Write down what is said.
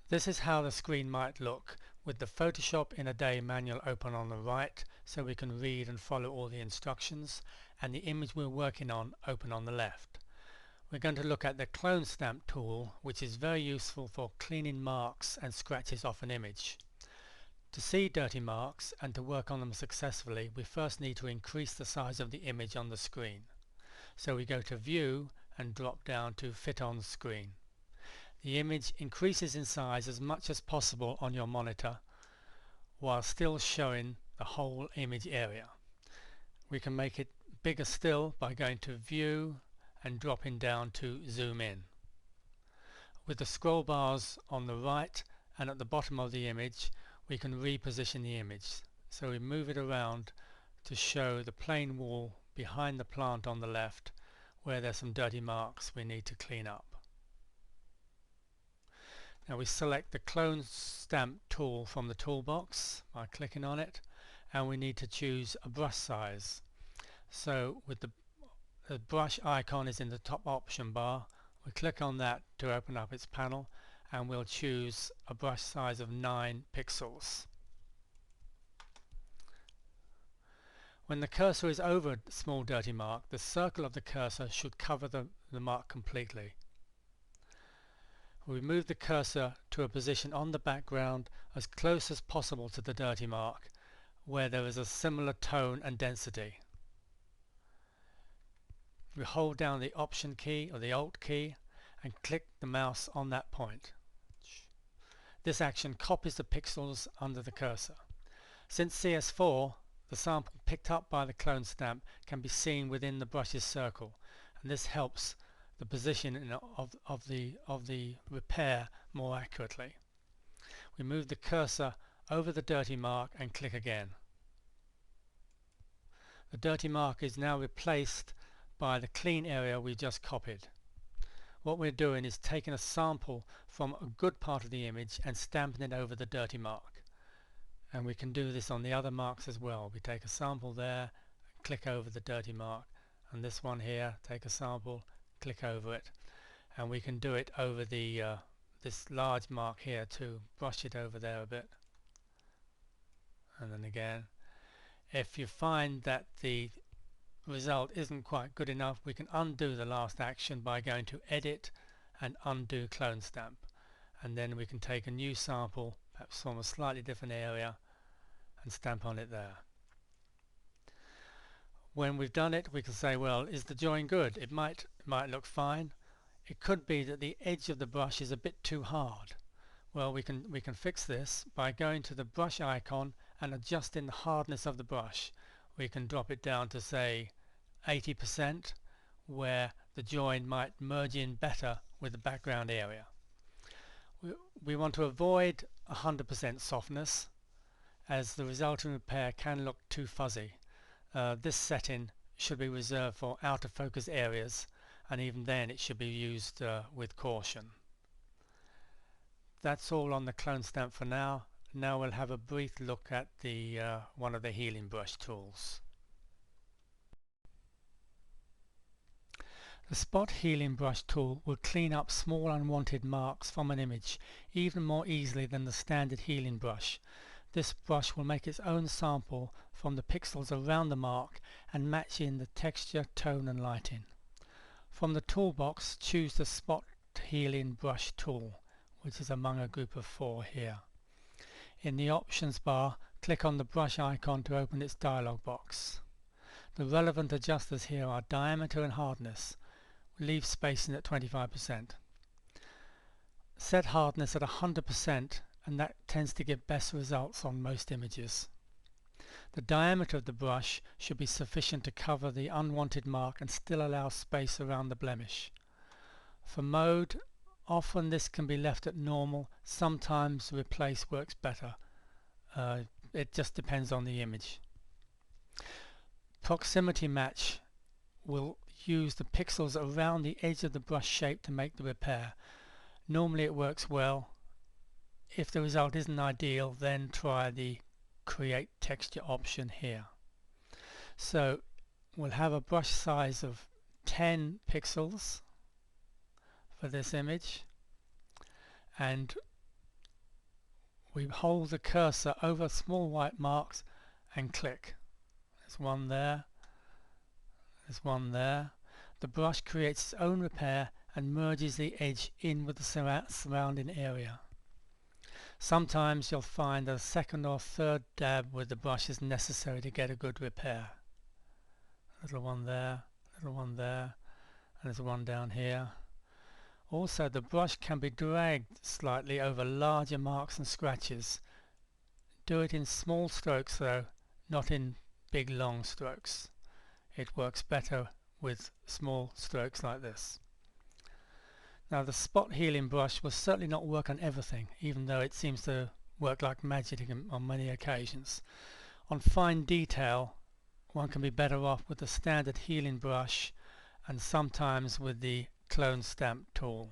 This is how the screen might look with the Photoshop in a Day manual open on the right so we can read and follow all the instructions, and the image we're working on open on the left. We're going to look at the clone stamp tool, which is very useful for cleaning marks and scratches off an image. To see dirty marks and to work on them successfully, we first need to increase the size of the image on the screen. So we go to View and drop down to Fit on Screen. The image increases in size as much as possible on your monitor while still showing the whole image area. We can make it bigger still by going to View and dropping down to Zoom In. With the scroll bars on the right and at the bottom of the image, we can reposition the image. So we move it around to show the plain wall behind the plant on the left where there's some dirty marks we need to clean up. Now we select the clone stamp tool from the toolbox by clicking on it, and we need to choose a brush size. So with the brush icon is in the top option bar, we click on that to open up its panel, and we'll choose a brush size of 9 pixels. When the cursor is over a small dirty mark, the circle of the cursor should cover the mark completely. We move the cursor to a position on the background as close as possible to the dirty mark, where there is a similar tone and density. We hold down the Option key or the Alt key and click the mouse on that point. This action copies the pixels under the cursor. Since CS4, the sample picked up by the clone stamp can be seen within the brush's circle, and this helps the position of the repair more accurately. We move the cursor over the dirty mark and click again. The dirty mark is now replaced by the clean area we just copied. What we're doing is taking a sample from a good part of the image and stamping it over the dirty mark. And we can do this on the other marks as well. We take a sample there, click over the dirty mark, and this one here, take a sample, click over it, and we can do it over the this large mark here too. Brush it over there a bit, and then again. If you find that the result isn't quite good enough, we can undo the last action by going to Edit and Undo Clone Stamp, and then we can take a new sample, perhaps from a slightly different area, and stamp on it there. When we've done it, we can say, well, is the join good? It might look fine. It could be that the edge of the brush is a bit too hard. Well, we can fix this by going to the brush icon and adjusting the hardness of the brush. We can drop it down to, say, 80%, where the join might merge in better with the background area. We want to avoid 100% softness, as the resulting repair can look too fuzzy. This setting should be reserved for out of focus areas, and even then it should be used with caution. That's all on the clone stamp for now. Now we'll have a brief look at the one of the healing brush tools. The Spot Healing Brush tool will clean up small unwanted marks from an image even more easily than the standard healing brush. This brush will make its own sample from the pixels around the mark and match in the texture, tone and lighting. From the toolbox, choose the Spot Healing Brush tool, which is among a group of 4 here. In the options bar, click on the brush icon to open its dialog box. The relevant adjusters here are diameter and hardness. Leave spacing at 25%. Set hardness at 100%, and that tends to give best results on most images. The diameter of the brush should be sufficient to cover the unwanted mark and still allow space around the blemish. For mode, often this can be left at normal. Sometimes replace works better. It just depends on the image. Proximity match will use the pixels around the edge of the brush shape to make the repair. Normally it works well. If the result isn't ideal, then try the Create Texture option here. So we'll have a brush size of 10 pixels for this image, and we hold the cursor over small white marks and click. There's one there, there's one there. The brush creates its own repair and merges the edge in with the surrounding area. Sometimes you'll find that a second or third dab with the brush is necessary to get a good repair. Little one there, little one there, and there's one down here. Also, the brush can be dragged slightly over larger marks and scratches. Do it in small strokes though, not in big long strokes. It works better with small strokes like this. Now the spot healing brush will certainly not work on everything, even though it seems to work like magic on many occasions. On fine detail, one can be better off with the standard healing brush and sometimes with the clone stamp tool.